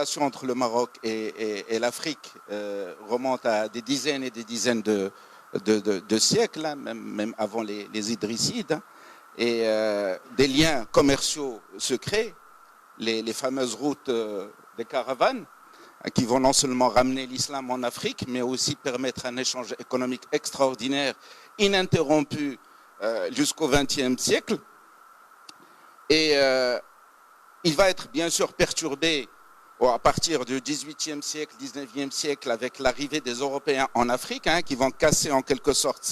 relation entre le Maroc et l'Afrique remonte à des dizaines et des dizaines de siècles, hein, même avant les Idrissides, hein, et des liens commerciaux se créent, les fameuses routes des caravanes, qui vont non seulement ramener l'islam en Afrique, mais aussi permettre un échange économique extraordinaire, ininterrompu jusqu'au XXe siècle. Et il va être bien sûr perturbé à partir du XVIIIe siècle, XIXe siècle, avec l'arrivée des Européens en Afrique, hein, qui vont casser en quelque sorte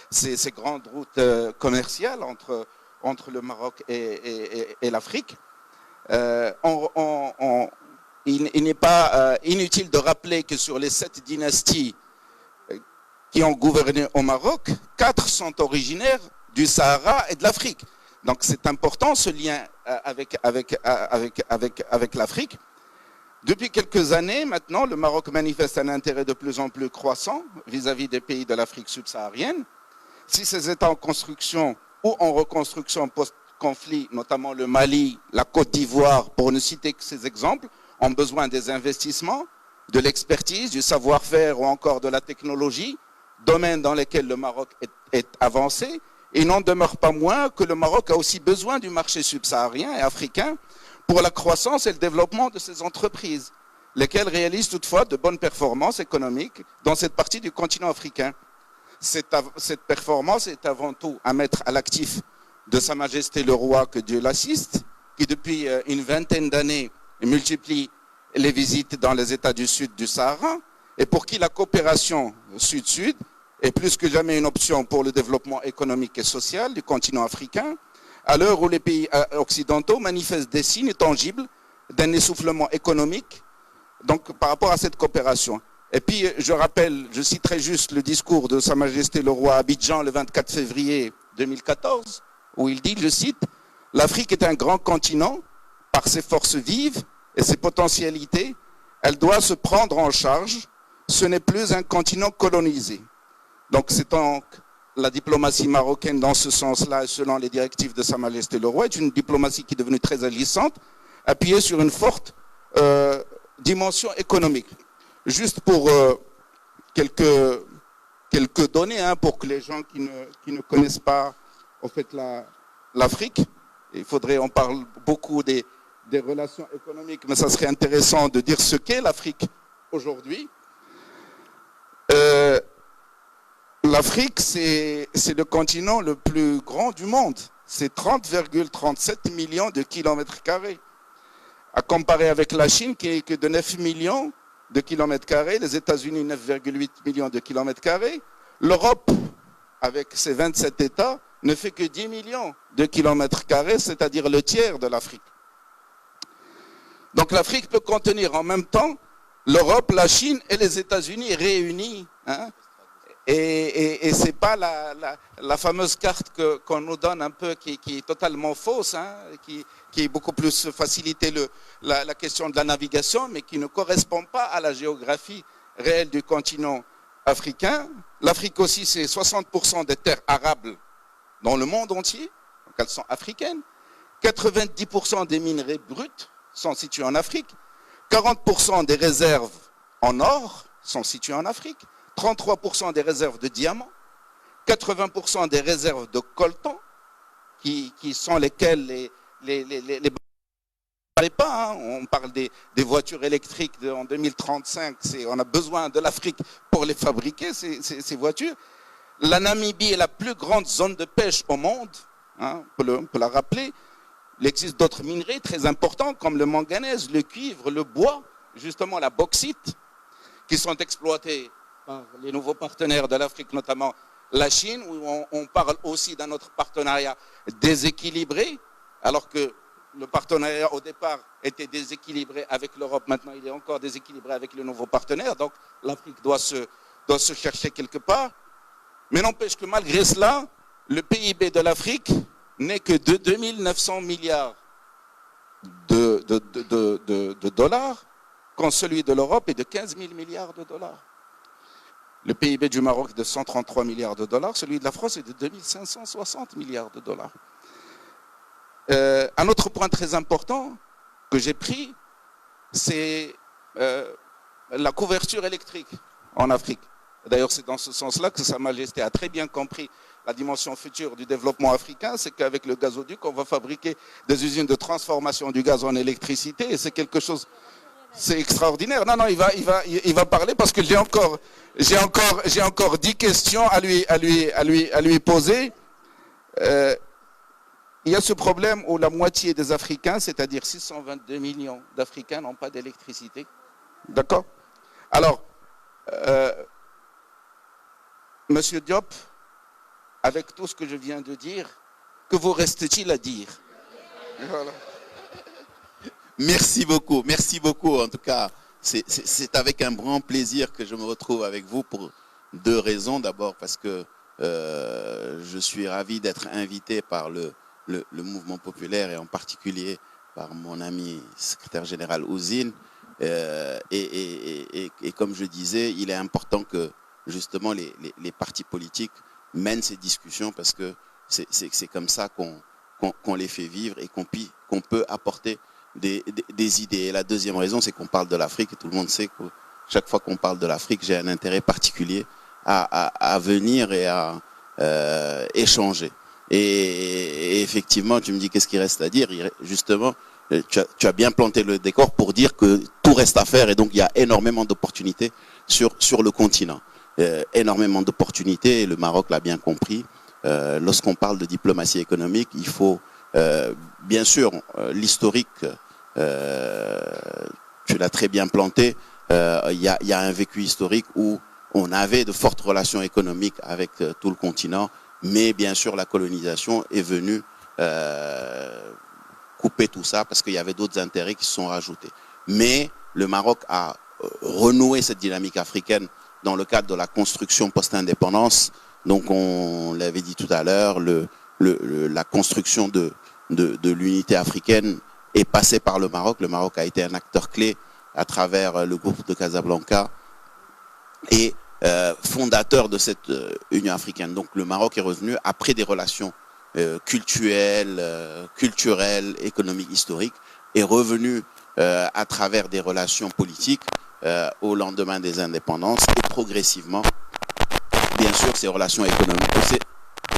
ces grandes routes commerciales entre le Maroc et l'Afrique. Il n'est pas inutile de rappeler que sur les 7 dynasties qui ont gouverné au Maroc, 4 sont originaires du Sahara et de l'Afrique. Donc c'est important ce lien avec l'Afrique. Depuis quelques années maintenant, le Maroc manifeste un intérêt de plus en plus croissant vis-à-vis des pays de l'Afrique subsaharienne. Si ces États en construction ou en reconstruction post-conflit, notamment le Mali, la Côte d'Ivoire, pour ne citer que ces exemples, ont besoin des investissements, de l'expertise, du savoir-faire ou encore de la technologie, domaines dans lesquels le Maroc est avancé. Il n'en demeure pas moins que le Maroc a aussi besoin du marché subsaharien et africain pour la croissance et le développement de ses entreprises, lesquelles réalisent toutefois de bonnes performances économiques dans cette partie du continent africain. Cette performance est avant tout à mettre à l'actif de Sa Majesté le Roi, que Dieu l'assiste, qui depuis une vingtaine d'années multiplie les visites dans les États du sud du Sahara, et pour qui la coopération sud-sud est plus que jamais une option pour le développement économique et social du continent africain, à l'heure où les pays occidentaux manifestent des signes tangibles d'un essoufflement économique donc, par rapport à cette coopération. Et puis, je rappelle, je citerai juste le discours de Sa Majesté le Roi à Abidjan le 24 février 2014, où il dit, je cite, « L'Afrique est un grand continent, par ses forces vives et ses potentialités, elle doit se prendre en charge, ce n'est plus un continent colonisé. » Donc c'est donc la diplomatie marocaine dans ce sens-là, selon les directives de Sa Majesté le Roi, est une diplomatie qui est devenue très agissante, appuyée sur une forte dimension économique. Juste pour quelques données, hein, pour que les gens qui ne connaissent pas en fait l'Afrique, il faudrait, on parle beaucoup des relations économiques, mais ça serait intéressant de dire ce qu'est l'Afrique aujourd'hui. L'Afrique, c'est le continent le plus grand du monde. C'est 30,37 millions de kilomètres carrés. À comparer avec la Chine, qui est que de 9 millions de kilomètres carrés, les États-Unis, 9,8 millions de kilomètres carrés. L'Europe, avec ses 27 États, ne fait que 10 millions de kilomètres carrés, c'est-à-dire le tiers de l'Afrique. Donc l'Afrique peut contenir en même temps l'Europe, la Chine et les États-Unis réunis, hein. Et ce n'est pas la fameuse carte qu'on nous donne un peu qui est totalement fausse, hein, qui est beaucoup plus facilité la question de la navigation, mais qui ne correspond pas à la géographie réelle du continent africain. L'Afrique aussi, c'est 60% des terres arables dans le monde entier, donc elles sont africaines. 90% des minerais bruts sont situés en Afrique. 40% des réserves en or sont situées en Afrique. 33% des réserves de diamants, 80% des réserves de coltan, qui sont lesquelles pas, hein. On parle des voitures électriques en 2035, on a besoin de l'Afrique pour les fabriquer, ces voitures. La Namibie est la plus grande zone de pêche au monde, hein, on peut la rappeler. Il existe d'autres minerais très importants comme le manganèse, le cuivre, le bois, justement la bauxite, qui sont exploités par les nouveaux partenaires de l'Afrique, notamment la Chine, où on parle aussi d'un autre partenariat déséquilibré, alors que le partenariat au départ était déséquilibré avec l'Europe, maintenant il est encore déséquilibré avec les nouveaux partenaires, donc l'Afrique doit se chercher quelque part. Mais n'empêche que malgré cela, le PIB de l'Afrique n'est que de 2900 milliards de dollars, quand celui de l'Europe est de 15 000 milliards de dollars. Le PIB du Maroc est de 133 milliards de dollars, celui de la France est de 2560 milliards de dollars. Un autre point très important que j'ai pris, c'est la couverture électrique en Afrique. D'ailleurs, c'est dans ce sens-là que Sa Majesté a très bien compris la dimension future du développement africain, c'est qu'avec le gazoduc, on va fabriquer des usines de transformation du gaz en électricité, et c'est quelque chose, c'est extraordinaire. Non, non, il va parler parce que j'ai encore 10 questions à lui poser. Il y a ce problème où la moitié des Africains, c'est-à-dire 622 millions d'Africains, n'ont pas d'électricité. D'accord? Alors, Monsieur Diop, avec tout ce que je viens de dire, que vous reste-t-il à dire? Voilà. Merci beaucoup. En tout cas, c'est avec un grand plaisir que je me retrouve avec vous pour 2 raisons. D'abord parce que je suis ravi d'être invité par le mouvement populaire et en particulier par mon ami secrétaire général Ouzine. Et comme je disais, il est important que justement les partis politiques mènent ces discussions parce que c'est comme ça qu'on les fait vivre et qu'on peut apporter des idées. Et la deuxième raison, c'est qu'on parle de l'Afrique et tout le monde sait que chaque fois qu'on parle de l'Afrique, j'ai un intérêt particulier à venir et à échanger. Et effectivement, tu me dis qu'est-ce qu'il reste à dire? Justement, tu as bien planté le décor pour dire que tout reste à faire et donc il y a énormément d'opportunités sur le continent. Énormément d'opportunités et le Maroc l'a bien compris. Lorsqu'on parle de diplomatie économique, il faut bien sûr l'historique, tu l'as très bien planté, il y a un vécu historique où on avait de fortes relations économiques avec tout le continent, mais bien sûr la colonisation est venue couper tout ça parce qu'il y avait d'autres intérêts qui se sont rajoutés. Mais le Maroc a renoué cette dynamique africaine dans le cadre de la construction post-indépendance. Donc on l'avait dit tout à l'heure, la construction de l'unité africaine est passée par le Maroc. Le Maroc a été un acteur clé à travers le groupe de Casablanca et fondateur de cette Union africaine. Donc le Maroc est revenu après des relations culturelles, économiques, historiques, est revenu à travers des relations politiques au lendemain des indépendances et progressivement, bien sûr, ces relations économiques,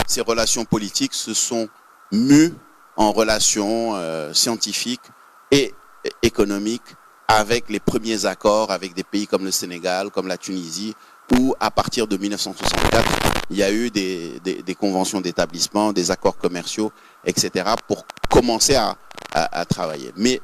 ces relations politiques se sont mues en relations scientifiques et économiques avec les premiers accords avec des pays comme le Sénégal, comme la Tunisie, où à partir de 1964, il y a eu des conventions d'établissement, des accords commerciaux, etc. pour commencer à travailler. Mais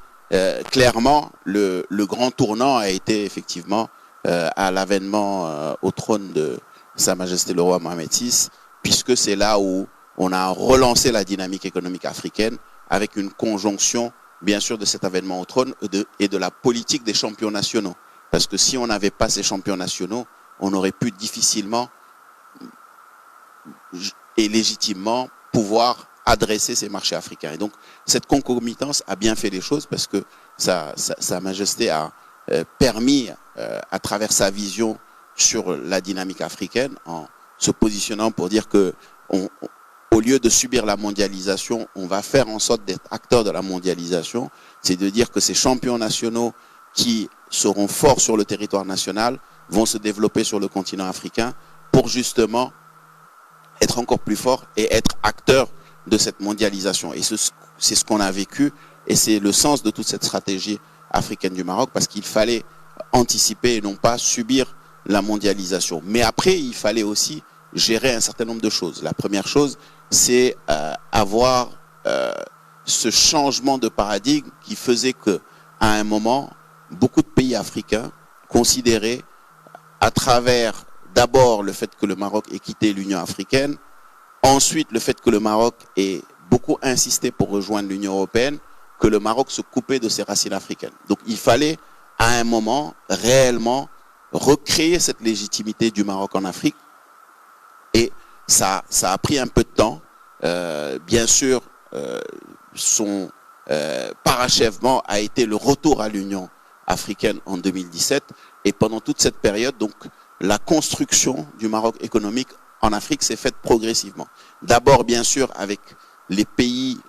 clairement, le grand tournant a été effectivement à l'avènement au trône de Sa Majesté le roi Mohamed VI, puisque c'est là où on a relancé la dynamique économique africaine avec une conjonction, bien sûr, de cet avènement au trône et de la politique des champions nationaux. Parce que si on n'avait pas ces champions nationaux, on aurait pu difficilement et légitimement pouvoir adresser ces marchés africains. Et donc, cette concomitance a bien fait les choses parce que Sa Majesté a permis, à travers sa vision sur la dynamique africaine, en se positionnant pour dire que au lieu de subir la mondialisation, on va faire en sorte d'être acteur de la mondialisation. C'est de dire que ces champions nationaux qui seront forts sur le territoire national vont se développer sur le continent africain pour justement être encore plus forts et être acteurs de cette mondialisation. Et c'est ce qu'on a vécu et c'est le sens de toute cette stratégie africaine du Maroc parce qu'il fallait anticiper et non pas subir la mondialisation. Mais après, il fallait aussi gérer un certain nombre de choses. La première chose, c'est avoir ce changement de paradigme qui faisait que, à un moment, beaucoup de pays africains considéraient, à travers d'abord le fait que le Maroc ait quitté l'Union africaine, ensuite le fait que le Maroc ait beaucoup insisté pour rejoindre l'Union européenne, que le Maroc se coupait de ses racines africaines. Donc il fallait, à un moment, réellement recréer cette légitimité du Maroc en Afrique. Et ça a pris un peu de temps. Bien sûr, son parachèvement a été le retour à l'Union africaine en 2017. Et pendant toute cette période, donc, la construction du Maroc économique en Afrique s'est faite progressivement. D'abord, bien sûr, avec les pays,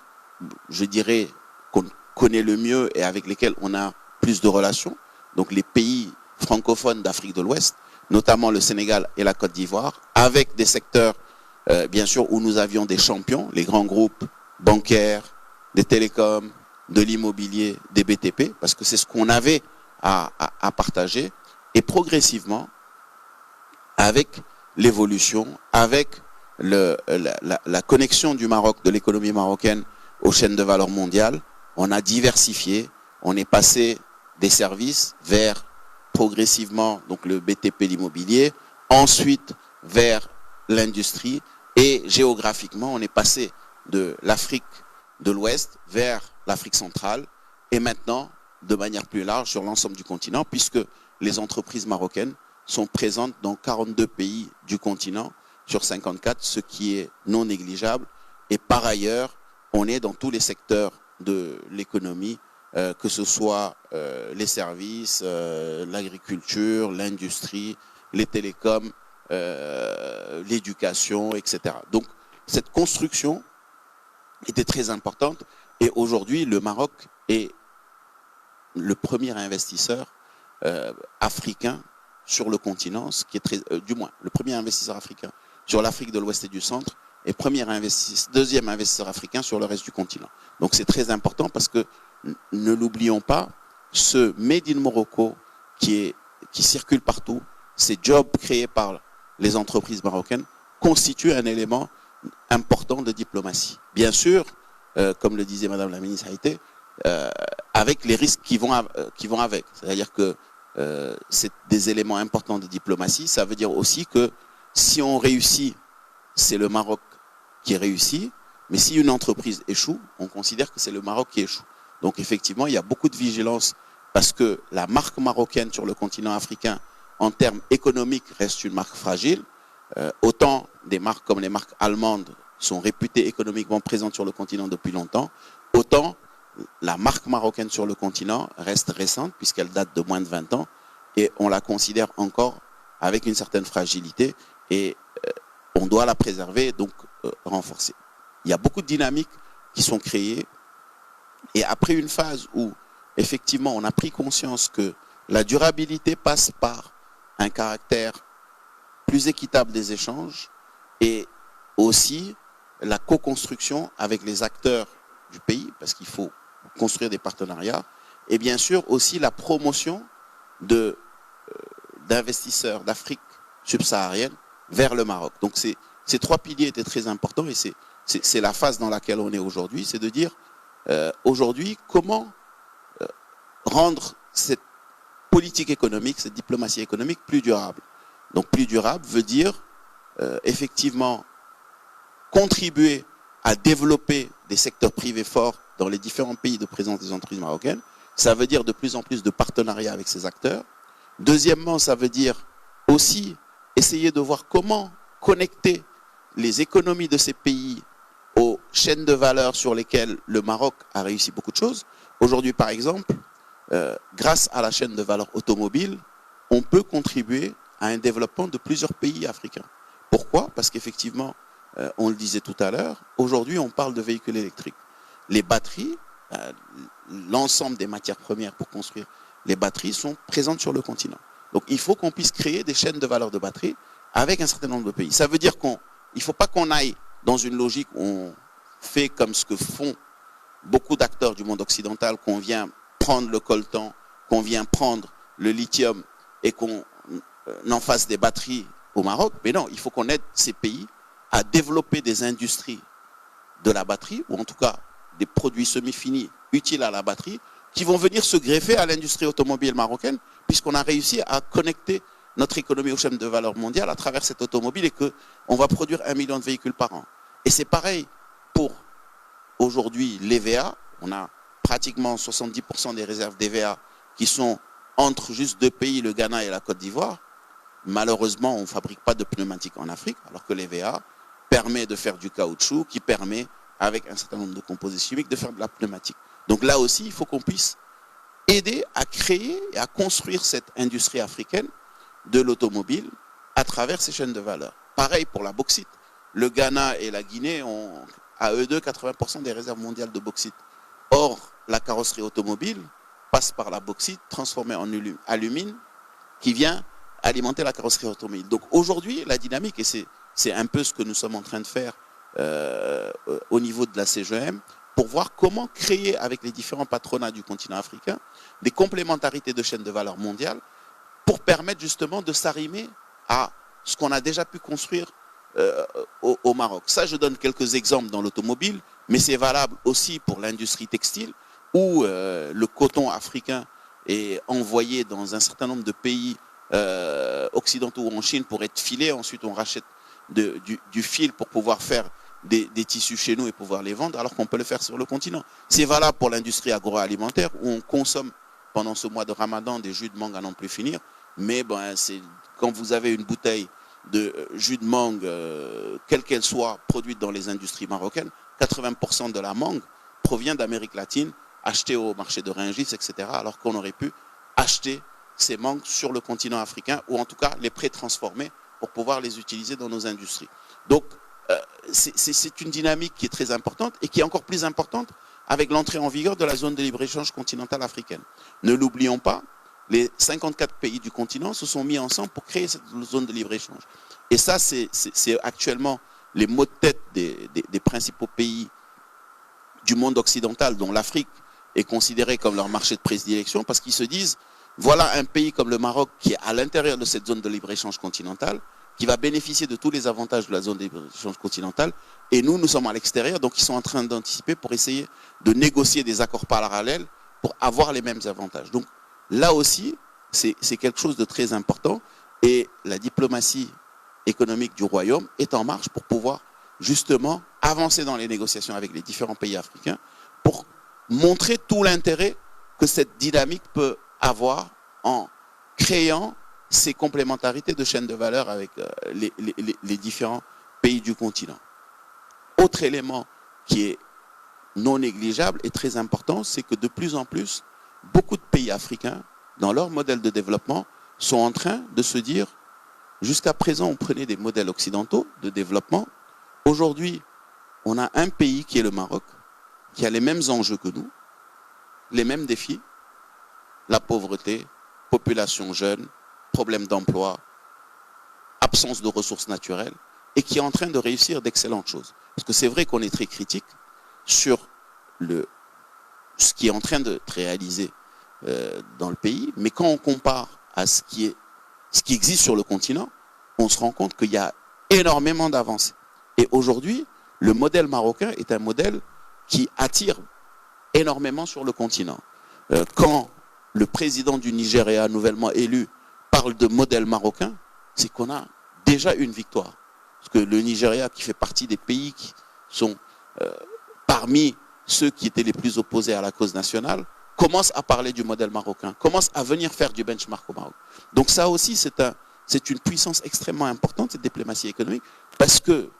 je dirais, qu'on connaît le mieux et avec lesquels on a plus de relations. donc les pays francophones d'Afrique de l'Ouest, notamment le Sénégal et la Côte d'Ivoire, avec des secteurs, bien sûr, où nous avions des champions, les grands groupes bancaires, des télécoms, de l'immobilier, des BTP, parce que c'est ce qu'on avait à partager. Et progressivement, avec l'évolution, avec la connexion du Maroc, de l'économie marocaine aux chaînes de valeur mondiales, on a diversifié, on est passé des services vers progressivement donc le BTP, l'immobilier, ensuite vers l'industrie, et géographiquement on est passé de l'Afrique de l'Ouest vers l'Afrique centrale, et maintenant de manière plus large sur l'ensemble du continent, puisque les entreprises marocaines sont présentes dans 42 pays du continent sur 54, ce qui est non négligeable. Et par ailleurs, on est dans tous les secteurs de l'économie, que ce soit les services, l'agriculture, l'industrie, les télécoms, l'éducation, etc. Donc cette construction était très importante, et aujourd'hui le Maroc est le premier investisseur africain sur le continent, ce qui est très, du moins le premier investisseur africain sur l'Afrique de l'Ouest et du Centre, et deuxième investisseur africain sur le reste du continent. Donc c'est très important, parce que ne l'oublions pas, ce Made in Morocco qui circule partout, ces jobs créés par les entreprises marocaines, constituent un élément important de diplomatie. Bien sûr, comme le disait Madame la ministre Haïté, avec les risques qui vont avec. C'est-à-dire que c'est des éléments importants de diplomatie. Ça veut dire aussi que si on réussit, c'est le Maroc qui réussit, mais si une entreprise échoue, on considère que c'est le Maroc qui échoue. Donc effectivement, il y a beaucoup de vigilance, parce que la marque marocaine sur le continent africain, en termes économiques, reste une marque fragile. Autant des marques comme les marques allemandes sont réputées économiquement présentes sur le continent depuis longtemps, autant la marque marocaine sur le continent reste récente, puisqu'elle date de moins de 20 ans, et on la considère encore avec une certaine fragilité, et on doit la préserver, donc renforcer. Il y a beaucoup de dynamiques qui sont créées, et après une phase où effectivement on a pris conscience que la durabilité passe par un caractère plus équitable des échanges, et aussi la co-construction avec les acteurs du pays, parce qu'il faut construire des partenariats, et bien sûr aussi la promotion d'investisseurs d'Afrique subsaharienne vers le Maroc. Donc ces trois piliers étaient très importants, et c'est la phase dans laquelle on est aujourd'hui, c'est de dire aujourd'hui comment rendre cette politique économique, cette diplomatie économique plus durable. Donc plus durable veut dire effectivement contribuer à développer des secteurs privés forts dans les différents pays de présence des entreprises marocaines. Ça veut dire de plus en plus de partenariats avec ces acteurs. Deuxièmement, ça veut dire aussi essayer de voir comment connecter les économies de ces pays aux chaînes de valeur sur lesquelles le Maroc a réussi beaucoup de choses. Aujourd'hui, par exemple, grâce à la chaîne de valeur automobile, on peut contribuer à un développement de plusieurs pays africains. Pourquoi? Parce qu'effectivement, on le disait tout à l'heure, aujourd'hui on parle de véhicules électriques. Les batteries, l'ensemble des matières premières pour construire les batteries sont présentes sur le continent. Donc il faut qu'on puisse créer des chaînes de valeur de batteries avec un certain nombre de pays. Ça veut dire qu'il ne faut pas qu'on aille dans une logique où on fait comme ce que font beaucoup d'acteurs du monde occidental, qu'on vient prendre le coltan, qu'on vient prendre le lithium et qu'on en fasse des batteries au Maroc. Mais non, il faut qu'on aide ces pays à développer des industries de la batterie, ou en tout cas des produits semi-finis utiles à la batterie, qui vont venir se greffer à l'industrie automobile marocaine, puisqu'on a réussi à connecter notre économie aux chaînes de valeur mondiale à travers cette automobile, et qu'on va produire 1 million de véhicules par an. Et c'est pareil pour aujourd'hui l'EVA. On a pratiquement 70% des réserves d'EVA qui sont entre juste deux pays, le Ghana et la Côte d'Ivoire. Malheureusement, on ne fabrique pas de pneumatiques en Afrique, alors que l'EVA permet de faire du caoutchouc, qui permet, avec un certain nombre de composés chimiques, de faire de la pneumatique. Donc là aussi, il faut qu'on puisse aider à créer et à construire cette industrie africaine de l'automobile à travers ces chaînes de valeur. Pareil pour la bauxite. Le Ghana et la Guinée ont, à eux deux, 80% des réserves mondiales de bauxite. Or, la carrosserie automobile passe par la bauxite, transformée en alumine, qui vient alimenter la carrosserie automobile. Donc aujourd'hui, la dynamique, et c'est un peu ce que nous sommes en train de faire au niveau de la CGM, pour voir comment créer avec les différents patronats du continent africain des complémentarités de chaînes de valeur mondiale pour permettre justement de s'arrimer à ce qu'on a déjà pu construire au Maroc. Ça, je donne quelques exemples dans l'automobile, mais c'est valable aussi pour l'industrie textile, où le coton africain est envoyé dans un certain nombre de pays occidentaux ou en Chine pour être filé. Ensuite, on rachète du fil pour pouvoir faire des tissus chez nous et pouvoir les vendre, alors qu'on peut le faire sur le continent. C'est valable pour l'industrie agroalimentaire, où on consomme pendant ce mois de Ramadan des jus de mangue à n'en plus finir. Mais ben, quand vous avez une bouteille de jus de mangue, quelle qu'elle soit, produite dans les industries marocaines, 80% de la mangue provient d'Amérique latine, achetée au marché de Rungis, etc., alors qu'on aurait pu acheter ces mangues sur le continent africain, ou en tout cas les pré-transformer pour pouvoir les utiliser dans nos industries. Donc, c'est une dynamique qui est très importante et qui est encore plus importante avec l'entrée en vigueur de la zone de libre-échange continentale africaine. Ne l'oublions pas, les 54 pays du continent se sont mis ensemble pour créer cette zone de libre-échange. Et ça, c'est actuellement les mots de tête des principaux pays du monde occidental, dont l'Afrique est considérée comme leur marché de prédilection, parce qu'ils se disent, voilà un pays comme le Maroc qui est à l'intérieur de cette zone de libre-échange continentale, qui va bénéficier de tous les avantages de la zone de libre-échange continentale, et nous sommes à l'extérieur, donc ils sont en train d'anticiper pour essayer de négocier des accords parallèles pour avoir les mêmes avantages. Donc là aussi, c'est quelque chose de très important, et la diplomatie économique du royaume est en marche pour pouvoir justement avancer dans les négociations avec les différents pays africains pour montrer tout l'intérêt que cette dynamique peut avoir en créant ces complémentarités de chaînes de valeur avec les différents pays du continent. Autre élément qui est non négligeable et très important, c'est que de plus en plus, beaucoup de pays africains, dans leur modèle de développement, sont en train de se dire, jusqu'à présent, on prenait des modèles occidentaux de développement. Aujourd'hui, on a un pays qui est le Maroc, qui a les mêmes enjeux que nous, les mêmes défis, la pauvreté, population jeune, problème d'emploi, absence de ressources naturelles, et qui est en train de réussir d'excellentes choses. Parce que c'est vrai qu'on est très critique sur ce qui est en train de réaliser dans le pays, mais quand on compare à ce qui existe sur le continent, on se rend compte qu'il y a énormément d'avancées. Et aujourd'hui, le modèle marocain est un modèle qui attire énormément sur le continent. Quand le président du Nigeria, nouvellement élu, parle de modèle marocain, c'est qu'on a déjà une victoire. Parce que le Nigeria, qui fait partie des pays qui sont parmi ceux qui étaient les plus opposés à la cause nationale, commence à parler du modèle marocain, commence à venir faire du benchmark au Maroc. Donc ça aussi, c'est une puissance extrêmement importante, cette diplomatie économique, parce que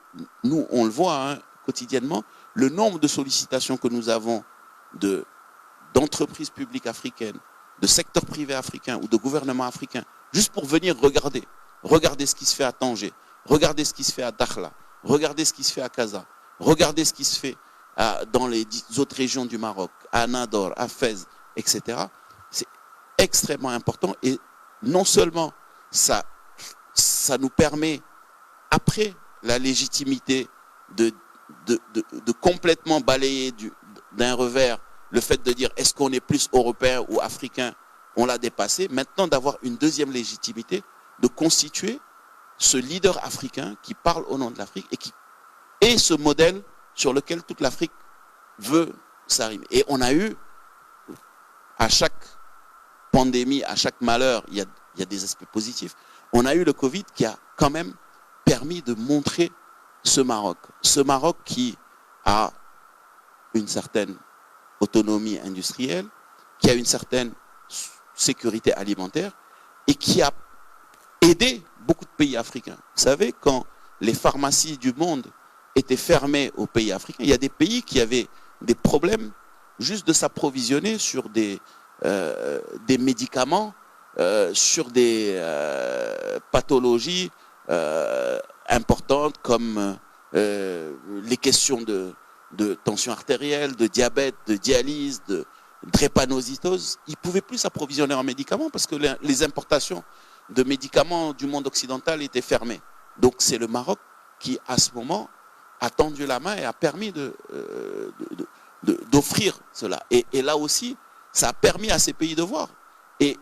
nous, on le voit hein, quotidiennement, le nombre de sollicitations que nous avons d'entreprises publiques africaines, de secteurs privés africains ou de gouvernements africains, juste pour venir regarder ce qui se fait à Tanger, regarder ce qui se fait à Dakhla, regarder ce qui se fait à Casa, regarder ce qui se fait dans les autres régions du Maroc, à Nador, à Fès, etc. C'est extrêmement important et non seulement ça nous permet, après la légitimité de complètement balayer d'un revers le fait de dire est-ce qu'on est plus européen ou africain, on l'a dépassé, maintenant d'avoir une deuxième légitimité, de constituer ce leader africain qui parle au nom de l'Afrique et qui est ce modèle sur lequel toute l'Afrique veut s'arrimer. Et on a eu, à chaque pandémie, à chaque malheur, il y a des aspects positifs. On a eu le Covid qui a quand même permis de montrer ce Maroc. Ce Maroc qui a une certaine autonomie industrielle, qui a une certaine sécurité alimentaire et qui a aidé beaucoup de pays africains. Vous savez, quand les pharmacies du monde étaient fermées aux pays africains, il y a des pays qui avaient des problèmes juste de s'approvisionner sur des médicaments, sur des pathologies importantes comme les questions de tension artérielle, de diabète, de dialyse, drépanocytose, ils ne pouvaient plus s'approvisionner en médicaments parce que les importations de médicaments du monde occidental étaient fermées. Donc c'est le Maroc qui, à ce moment, a tendu la main et a permis d'offrir cela. Et là aussi, ça a permis à ces pays de voir. Et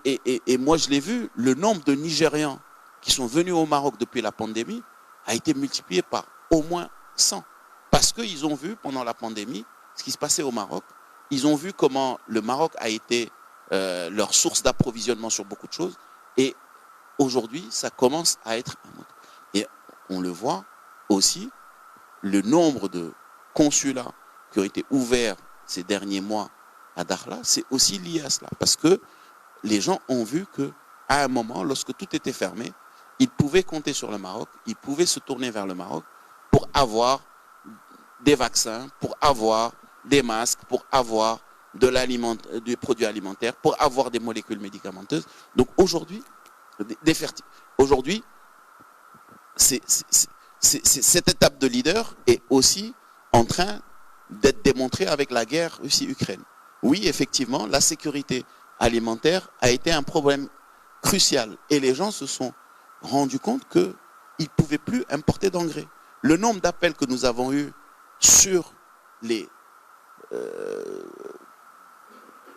moi, je l'ai vu, le nombre de Nigérians qui sont venus au Maroc depuis la pandémie a été multiplié par au moins 100. Parce qu'ils ont vu, pendant la pandémie, ce qui se passait au Maroc. Ils ont vu comment le Maroc a été leur source d'approvisionnement sur beaucoup de choses. Et aujourd'hui, ça commence à être un autre. Et on le voit aussi, le nombre de consulats qui ont été ouverts ces derniers mois à Dakhla, c'est aussi lié à cela. Parce que les gens ont vu qu'à un moment, lorsque tout était fermé, ils pouvaient compter sur le Maroc, ils pouvaient se tourner vers le Maroc pour avoir des vaccins, pour avoir des masques, pour avoir des produits alimentaires, pour avoir des molécules médicamenteuses. Donc aujourd'hui, cette étape de leader est aussi en train d'être démontrée avec la guerre Russie-Ukraine. Oui, effectivement, la sécurité alimentaire a été un problème crucial et les gens se sont rendus compte qu'ils ne pouvaient plus importer d'engrais. Le nombre d'appels que nous avons eus sur les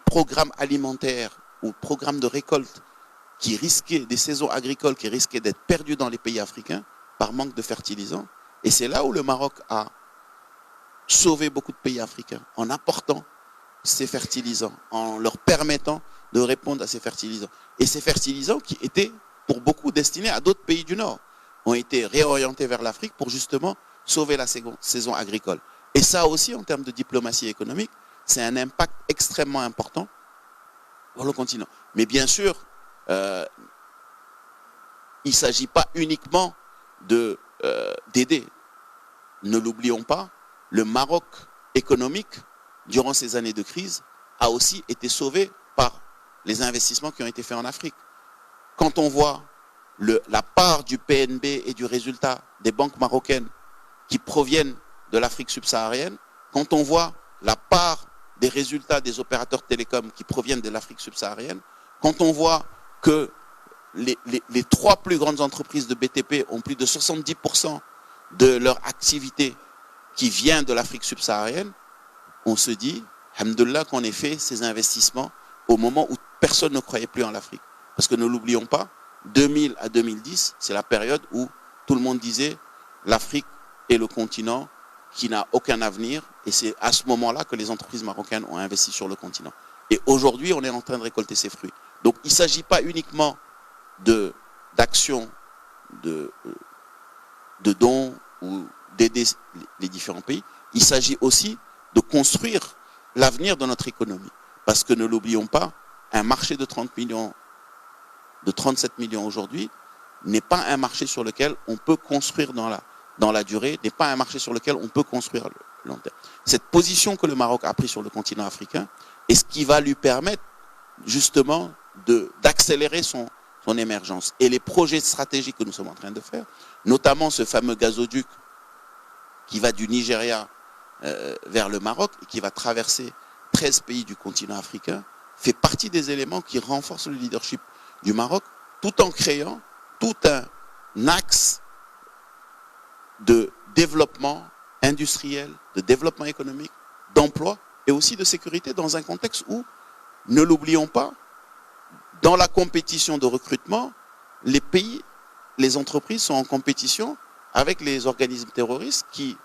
programmes alimentaires ou programmes de récolte qui risquaient, des saisons agricoles qui risquaient d'être perdues dans les pays africains par manque de fertilisants. Et c'est là où le Maroc a sauvé beaucoup de pays africains en apportant ces fertilisants, en leur permettant de répondre à ces fertilisants. Et ces fertilisants qui étaient pour beaucoup destinés à d'autres pays du Nord ont été réorientés vers l'Afrique pour justement sauver la saison agricole. Et ça aussi, en termes de diplomatie économique, c'est un impact extrêmement important pour le continent. Mais bien sûr, il ne s'agit pas uniquement d'aider. Ne l'oublions pas, le Maroc économique, durant ces années de crise, a aussi été sauvé par les investissements qui ont été faits en Afrique. Quand on voit la part du PNB et du résultat des banques marocaines qui proviennent de l'Afrique subsaharienne, quand on voit la part des résultats des opérateurs télécoms qui proviennent de l'Afrique subsaharienne, quand on voit que les trois plus grandes entreprises de BTP ont plus de 70% de leur activité qui vient de l'Afrique subsaharienne, on se dit, alhamdoulilah, qu'on ait fait ces investissements au moment où personne ne croyait plus en l'Afrique. Parce que ne l'oublions pas, 2000 à 2010, c'est la période où tout le monde disait l'Afrique est le continent qui n'a aucun avenir. Et c'est à ce moment-là que les entreprises marocaines ont investi sur le continent. Et aujourd'hui, on est en train de récolter ses fruits. Donc il ne s'agit pas uniquement d'actions, de dons ou d'aider les différents pays. Il s'agit aussi de construire l'avenir de notre économie. Parce que ne l'oublions pas, un marché de 30 millions, de 37 millions aujourd'hui, n'est pas un marché sur lequel on peut construire dans la durée, n'est pas un marché sur lequel on peut construire le long terme. Cette position que le Maroc a prise sur le continent africain est ce qui va lui permettre justement d'accélérer son émergence. Et les projets stratégiques que nous sommes en train de faire, notamment ce fameux gazoduc qui va du Nigeria vers le Maroc et qui va traverser 13 pays du continent africain, fait partie des éléments qui renforcent le leadership du Maroc, tout en créant tout un axe de développement industriel, de développement économique, d'emploi et aussi de sécurité dans un contexte où, ne l'oublions pas, dans la compétition de recrutement, les pays, les entreprises sont en compétition avec les organismes terroristes qui,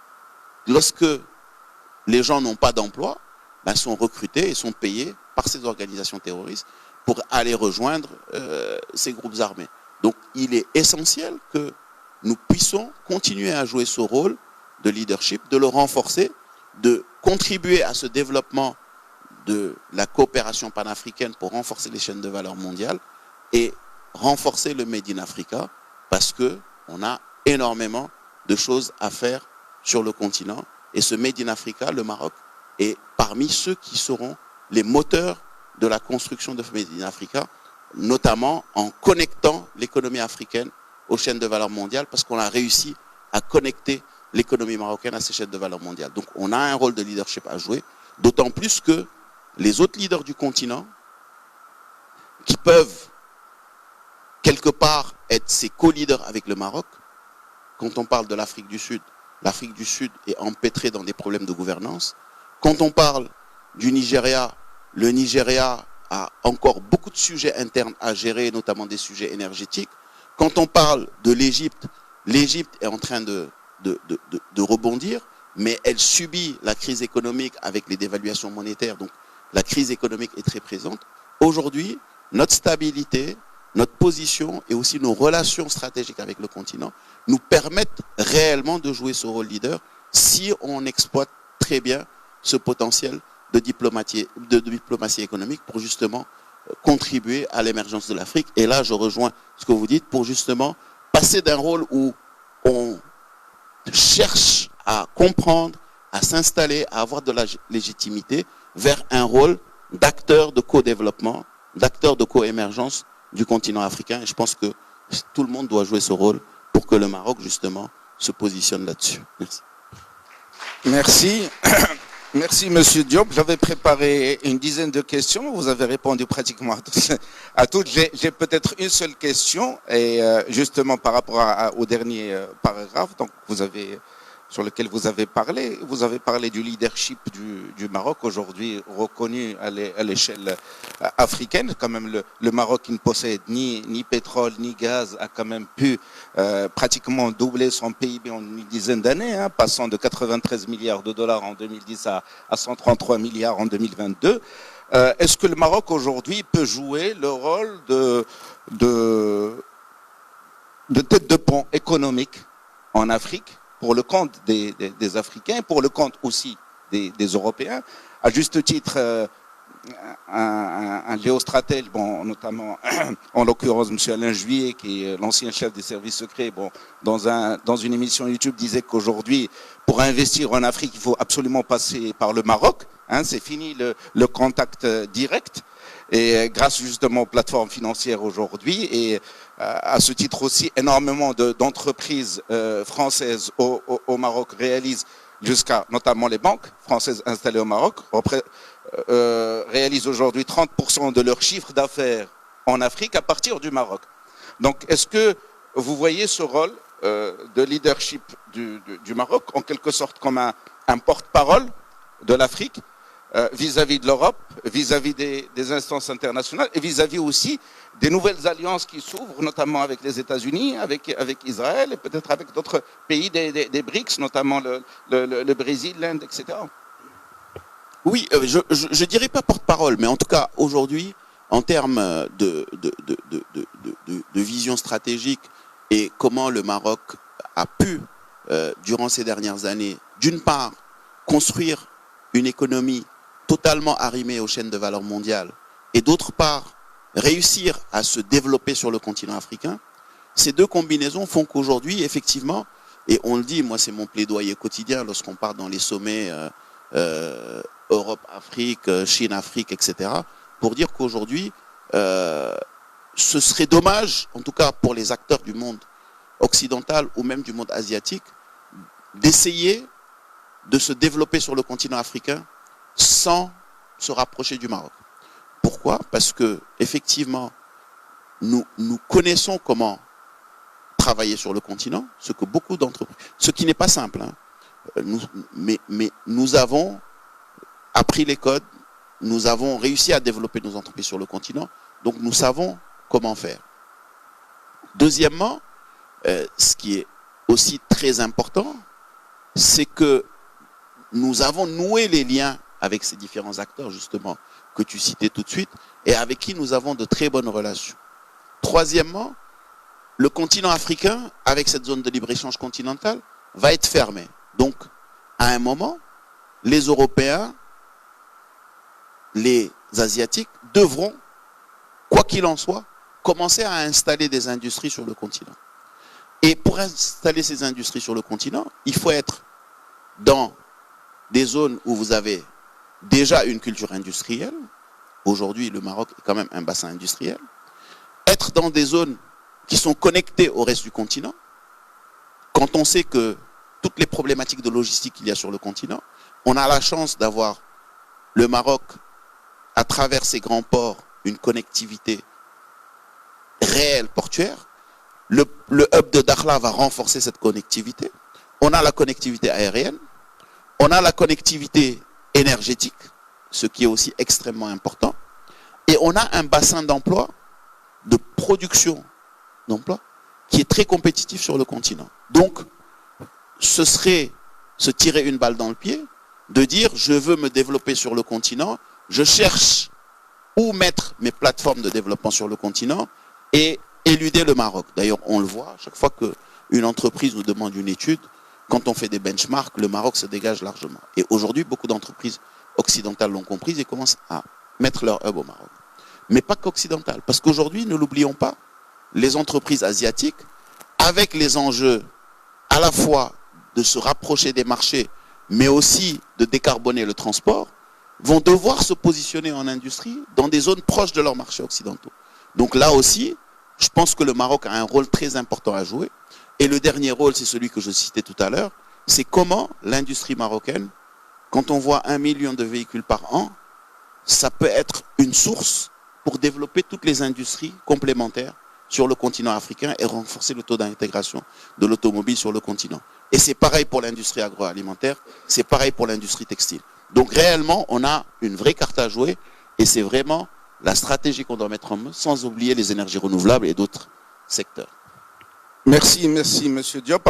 lorsque les gens n'ont pas d'emploi, sont recrutés et sont payés par ces organisations terroristes pour aller rejoindre ces groupes armés. Donc il est essentiel que nous puissions continuer à jouer ce rôle de leadership, de le renforcer, de contribuer à ce développement de la coopération panafricaine pour renforcer les chaînes de valeur mondiales et renforcer le Made in Africa parce qu'on a énormément de choses à faire sur le continent. Et ce Made in Africa, le Maroc, est parmi ceux qui seront les moteurs de la construction de Made in Africa, notamment en connectant l'économie africaine aux chaînes de valeur mondiales parce qu'on a réussi à connecter l'économie marocaine à ces chaînes de valeur mondiales. Donc on a un rôle de leadership à jouer, d'autant plus que les autres leaders du continent qui peuvent quelque part être ses co-leaders avec le Maroc. Quand on parle de l'Afrique du Sud est empêtrée dans des problèmes de gouvernance. Quand on parle du Nigeria, le Nigeria a encore beaucoup de sujets internes à gérer, notamment des sujets énergétiques. Quand on parle de l'Égypte, l'Égypte est en train de rebondir, mais elle subit la crise économique avec les dévaluations monétaires, donc la crise économique est très présente. Aujourd'hui, notre stabilité, notre position et aussi nos relations stratégiques avec le continent nous permettent réellement de jouer ce rôle leader si on exploite très bien ce potentiel de diplomatie économique pour justement contribuer à l'émergence de l'Afrique. Et là, je rejoins ce que vous dites pour justement passer d'un rôle où on cherche à comprendre, à s'installer, à avoir de la légitimité vers un rôle d'acteur de co-développement, d'acteur de co-émergence du continent africain. Et je pense que tout le monde doit jouer ce rôle pour que le Maroc, justement, se positionne là-dessus. Merci. Merci. Merci, Monsieur Diop. J'avais préparé une dizaine de questions. Vous avez répondu pratiquement à toutes. J'ai peut-être une seule question, et justement par rapport au dernier paragraphe, donc sur lequel vous avez parlé. Vous avez parlé du leadership du Maroc, aujourd'hui reconnu à l'échelle africaine. Quand même, le Maroc, qui ne possède ni pétrole, ni gaz, a quand même pu pratiquement doubler son PIB en une dizaine d'années, hein, passant de 93 milliards de dollars en 2010 à 133 milliards en 2022. Est-ce que le Maroc, aujourd'hui, peut jouer le rôle de tête de pont économique en Afrique, pour le compte des Africains, pour le compte aussi des Européens? À juste titre, un géostratège, bon, notamment en l'occurrence M. Alain Juillet, qui est l'ancien chef des services secrets, bon, dans une émission YouTube, disait qu'aujourd'hui, pour investir en Afrique, il faut absolument passer par le Maroc. Hein, c'est fini le contact direct. Et grâce justement aux plateformes financières aujourd'hui, et à ce titre aussi, énormément d'entreprises françaises au Maroc réalisent, jusqu'à notamment les banques françaises installées au Maroc, réalisent aujourd'hui 30% de leur chiffre d'affaires en Afrique à partir du Maroc. Donc, est-ce que vous voyez ce rôle de leadership du Maroc en quelque sorte comme un porte-parole de l'Afrique vis-à-vis de l'Europe, vis-à-vis des instances internationales et vis-à-vis aussi des nouvelles alliances qui s'ouvrent, notamment avec les États-Unis, avec Israël et peut-être avec d'autres pays des BRICS, notamment le Brésil, l'Inde, etc. Oui, je dirais pas porte-parole, mais en tout cas, aujourd'hui, en termes de vision stratégique et comment le Maroc a pu, durant ces dernières années, d'une part, construire une économie totalement arrimée aux chaînes de valeur mondiales et d'autre part, réussir à se développer sur le continent africain, ces deux combinaisons font qu'aujourd'hui, effectivement, et on le dit, moi c'est mon plaidoyer quotidien lorsqu'on part dans les sommets Europe-Afrique, Chine-Afrique, etc., pour dire qu'aujourd'hui, ce serait dommage, en tout cas pour les acteurs du monde occidental ou même du monde asiatique, d'essayer de se développer sur le continent africain sans se rapprocher du Maroc. Pourquoi? Parce que effectivement, nous connaissons comment travailler sur le continent, ce que beaucoup d'entreprises, ce qui n'est pas simple, hein, mais nous avons appris les codes, nous avons réussi à développer nos entreprises sur le continent, donc nous savons comment faire. Deuxièmement, ce qui est aussi très important, c'est que nous avons noué les liens avec ces différents acteurs, justement, que tu citais tout de suite, et avec qui nous avons de très bonnes relations. Troisièmement, le continent africain, avec cette zone de libre-échange continentale, va être fermé. Donc, à un moment, les Européens, les Asiatiques devront, quoi qu'il en soit, commencer à installer des industries sur le continent. Et pour installer ces industries sur le continent, il faut être dans des zones où vous avez déjà une culture industrielle. Aujourd'hui, le Maroc est quand même un bassin industriel. Être dans des zones qui sont connectées au reste du continent. Quand on sait que toutes les problématiques de logistique qu'il y a sur le continent, on a la chance d'avoir le Maroc à travers ces grands ports, une connectivité réelle portuaire. Le hub de Dakhla va renforcer cette connectivité. On a la connectivité aérienne, on a la connectivité énergétique, ce qui est aussi extrêmement important, et on a un bassin d'emploi, de production d'emploi, qui est très compétitif sur le continent. Donc, ce serait se tirer une balle dans le pied, de dire je veux me développer sur le continent, je cherche où mettre mes plateformes de développement sur le continent et éluder le Maroc. D'ailleurs, on le voit, chaque fois qu'une entreprise nous demande une étude, quand on fait des benchmarks, le Maroc se dégage largement. Et aujourd'hui, beaucoup d'entreprises occidentales l'ont compris et commencent à mettre leur hub au Maroc. Mais pas qu'occidentales, parce qu'aujourd'hui, ne l'oublions pas, les entreprises asiatiques, avec les enjeux à la fois de se rapprocher des marchés, mais aussi de décarboner le transport, vont devoir se positionner en industrie dans des zones proches de leurs marchés occidentaux. Donc là aussi, je pense que le Maroc a un rôle très important à jouer. Et le dernier rôle, c'est celui que je citais tout à l'heure, c'est comment l'industrie marocaine, quand on voit 1 million de véhicules par an, ça peut être une source pour développer toutes les industries complémentaires sur le continent africain et renforcer le taux d'intégration de l'automobile sur le continent. Et c'est pareil pour l'industrie agroalimentaire, c'est pareil pour l'industrie textile. Donc réellement, on a une vraie carte à jouer et c'est vraiment la stratégie qu'on doit mettre en main, sans oublier les énergies renouvelables et d'autres secteurs. Merci, Monsieur Diop.